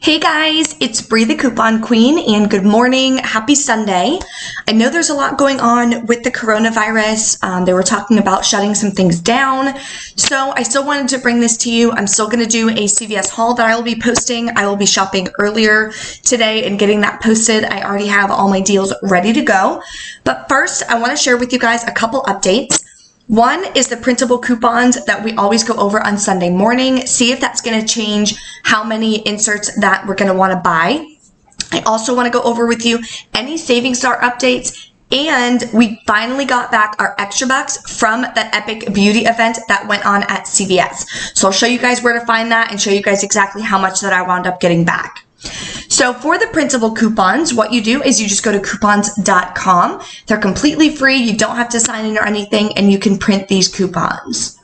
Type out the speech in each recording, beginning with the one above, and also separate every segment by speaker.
Speaker 1: Hey guys, it's Bree the Coupon Queen, and good morning. Happy Sunday. I know there's a lot going on with the coronavirus. They were talking about shutting some things down, so I still wanted to bring this to you. I'm still going to do a CVS haul that I will be posting. I will be shopping earlier today and getting that posted. I already have all my deals ready to go. But first, I want to share with you guys a couple updates. One is the printable coupons that we always go over on Sunday morning. See if that's going to change how many inserts that we're going to want to buy. I also want to go over with you any Savings Star updates. And we finally got back our extra bucks from that epic beauty event that went on at CVS. So I'll show you guys where to find that and show you guys exactly how much that I wound up getting back. So for the printable coupons, what you do is you just go to coupons.com. They're completely free. You don't have to sign in or anything, and you can print these coupons.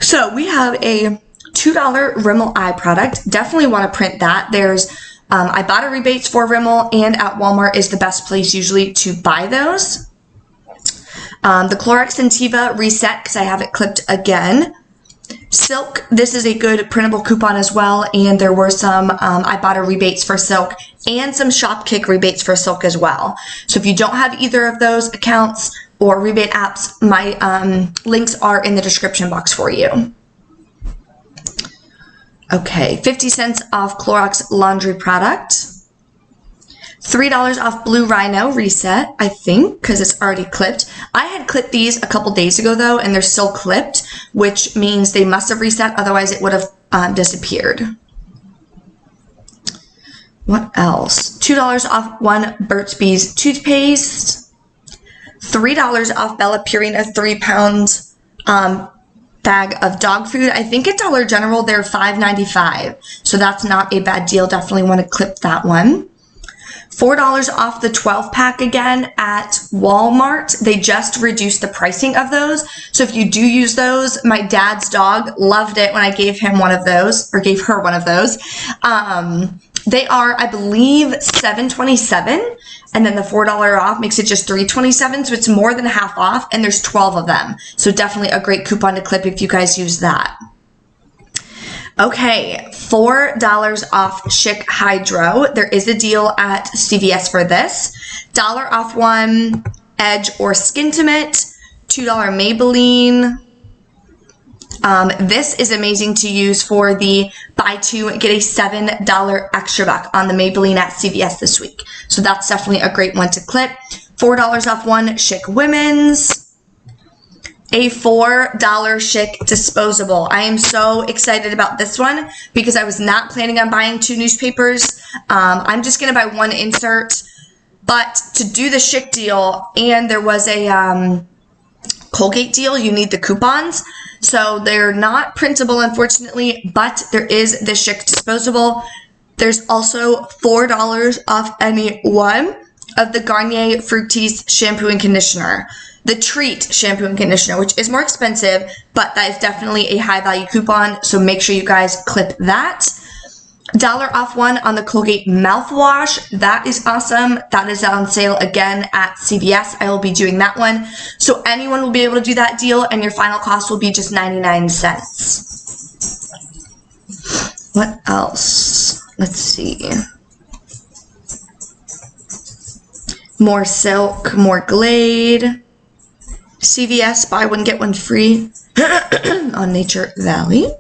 Speaker 1: So we have a $2 Rimmel eye product. Definitely want to print that. There's Ibotta Rebates for Rimmel, and at Walmart is the best place usually to buy those. The Clorox Sentiva Reset, because I have it clipped again. Silk, this is a good printable coupon as well, and there were some Ibotta rebates for Silk and some Shopkick rebates for Silk as well. So if you don't have either of those accounts or rebate apps, my links are in the description box for you. Okay, 50 cents off Clorox laundry product. $3 off Blue Rhino Reset, I think, because it's already clipped. I had clipped these a couple days ago, though, and they're still clipped, which means they must have reset. Otherwise, it would have disappeared. What else? $2 off one Burt's Bees toothpaste. $3 off Bella Purina 3-pound bag of dog food. I think at Dollar General, they're $5.95, so that's not a bad deal. Definitely want to clip that one. $4 off the 12-pack again at Walmart. They just reduced the pricing of those. So if you do use those, my dad's dog loved it when I gave him one of those, or gave her one of those. They are, I believe, $7.27, and then the $4 off makes it just $3.27, so it's more than half off, and there's 12 of them. So definitely a great coupon to clip if you guys use that. Okay, $4 off Schick Hydro. There is a deal at CVS for this. $1 off one Edge or Skintimate. $2 Maybelline. This is amazing to use for the buy two, get a $7 extra buck on the Maybelline at CVS this week. So that's definitely a great one to clip. $4 off one Schick Women's. A $4 Schick disposable. I am so excited about this one because I was not planning on buying 2 newspapers. I'm just going to buy 1 insert. But to do the Schick deal, and there was a Colgate deal, you need the coupons. So they're not printable, unfortunately, but there is the Schick disposable. There's also $4 off any one of the Garnier Fructis shampoo and conditioner. The Treat shampoo and conditioner, which is more expensive, but that is definitely a high value coupon, so make sure you guys clip that. $1 off one on the Colgate mouthwash. That is awesome. That is on sale again at CVS. I will be doing that one. So anyone will be able to do that deal, and your final cost will be just 99 cents. What else? Let's see. More Silk, more Glade. CVS, buy one, get one free on Nature Valley.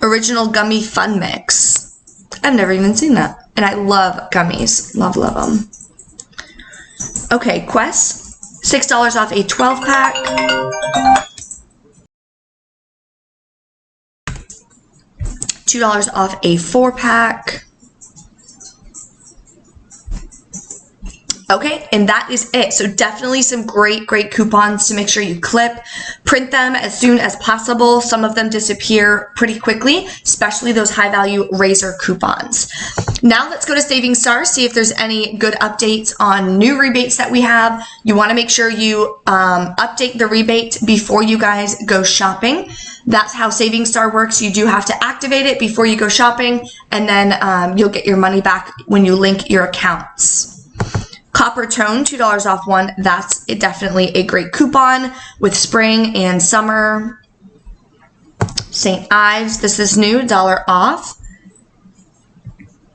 Speaker 1: Original Gummy Fun Mix. I've never even seen that. And I love gummies. Love, love them. Okay, Quest. $6 off a 12-pack. $2 off a 4-pack. Okay, and that is it. So definitely some great coupons to make sure you clip. Print them as soon as possible. Some of them disappear pretty quickly, especially those high-value razor coupons. Now let's go to Savings Star, see if there's any good updates on new rebates that we have. You want to make sure you update the rebate before you guys go shopping. That's how Savings Star works. You do have to activate it before you go shopping, and then you'll get your money back when you link your accounts. Copper Tone, $2 off one. That's definitely a great coupon with spring and summer. St. Ives, this is new, $1 off.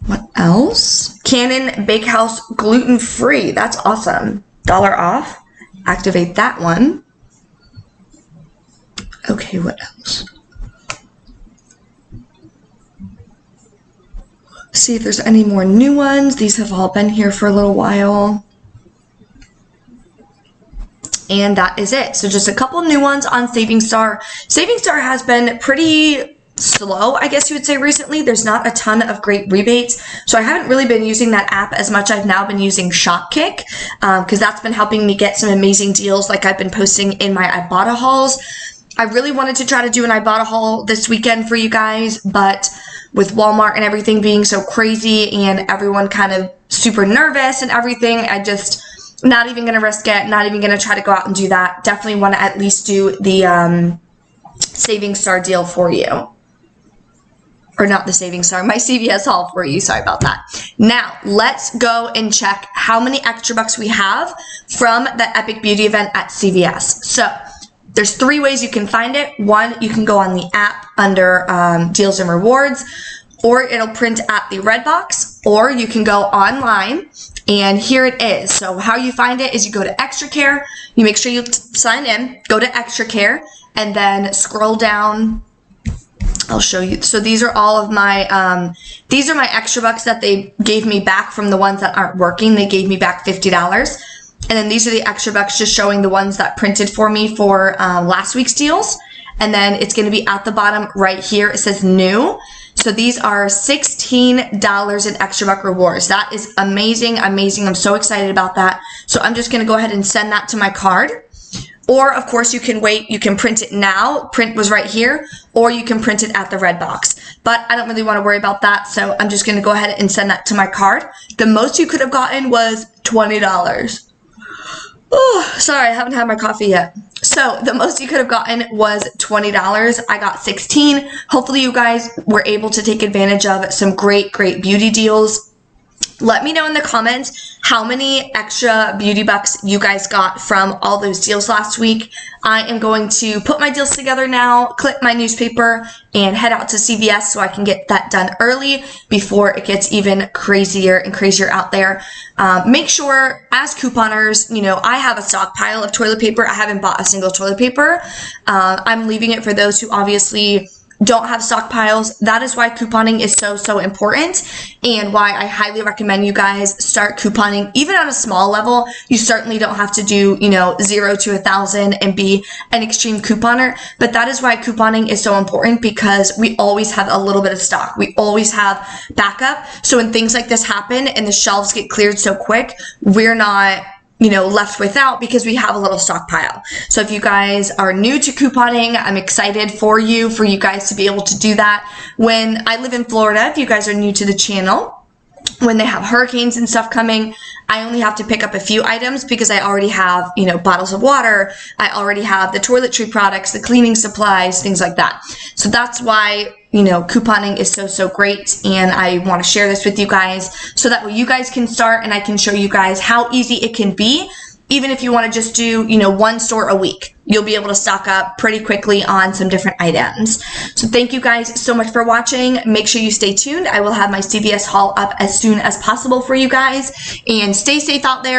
Speaker 1: What else? Cannon Bakehouse gluten-free. That's awesome. $1 off. Activate that one. Okay, what else? See if there's any more new ones. These have all been here for a little while. And that is it. So just a couple new ones on Saving Star. Saving Star has been pretty slow, I guess you would say, recently. There's not a ton of great rebates, so I haven't really been using that app as much. I've now been using Shopkick because that's been helping me get some amazing deals like I've been posting in my Ibotta hauls. I really wanted to try to do an Ibotta haul this weekend for you guys, but with Walmart and everything being so crazy and everyone kind of super nervous and everything, I just not even going to risk it, not even going to try to go out and do that. Definitely want to at least do the Saving Star deal for you. Or not the Saving Star, my CVS haul for you. Sorry about that. Now, let's go and check how many extra bucks we have from the Epic Beauty event at CVS. So, there's 3 ways you can find it. One, you can go on the app under Deals and Rewards, or it'll print at the red box, or you can go online, and here it is. So, how you find it is you go to Extra Care, you make sure you sign in, go to Extra Care, and then scroll down. I'll show you. So these are all of my, these are my extra bucks that they gave me back from the ones that aren't working. They gave me back $50. And then these are the extra bucks just showing the ones that printed for me for last week's deals. And then it's going to be at the bottom right here. It says new. So these are $16 in extra buck rewards. That is amazing, amazing. I'm so excited about that. So I'm just going to go ahead and send that to my card. Or, of course, you can wait. You can print it now. Print was right here. Or you can print it at the red box. But I don't really want to worry about that, so I'm just going to go ahead and send that to my card. The most you could have gotten was $20. Oh, sorry, I haven't had my coffee yet. So the most you could have gotten was $20. I got 16. Hopefully you guys were able to take advantage of some great, great beauty deals. Let me know in the comments how many extra beauty bucks you guys got from all those deals last week. I am going to put my deals together now, clip my newspaper, and head out to CVS so I can get that done early before it gets even crazier and crazier out there. Make sure, as couponers, you know, I have a stockpile of toilet paper. I haven't bought a single toilet paper. I'm leaving it for those who obviously don't have stockpiles. That is why couponing is so, so important, and why I highly recommend you guys start couponing. Even on a small level, you certainly don't have to do, you know, 0 to 1,000 and be an extreme couponer, but that is why couponing is so important, because we always have a little bit of stock. We always have backup. So when things like this happen and the shelves get cleared so quick, we're not, you know, left without, because we have a little stockpile. So if you guys are new to couponing, I'm excited for you guys to be able to do that. When I live in Florida, if you guys are new to the channel, when they have hurricanes and stuff coming, I only have to pick up a few items because I already have, you know, bottles of water. I already have the toiletry products, the cleaning supplies, things like that. So that's why, you know, couponing is so, so great. And I want to share this with you guys so that way you guys can start and I can show you guys how easy it can be. Even if you want to just do, you know, 1 store a week, you'll be able to stock up pretty quickly on some different items. So thank you guys so much for watching. Make sure you stay tuned. I will have my CVS haul up as soon as possible for you guys, and stay safe out there.